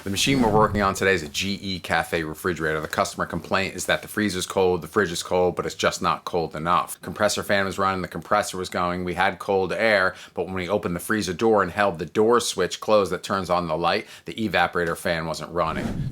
The machine we're working on today is a GE Cafe refrigerator. The customer complaint is that the freezer's cold, the fridge is cold, but it's just not cold enough. Compressor fan was running, the compressor was going, we had cold air, but when we opened the freezer door and held the door switch closed that turns on the light, the evaporator fan wasn't running.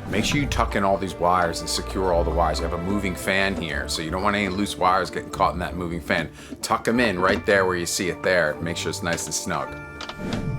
Make sure you tuck in all these wires and secure all the wires. You have a moving fan here, so you don't want any loose wires getting caught in that moving fan. Tuck them in right there where you see it there. Make sure it's nice and snug.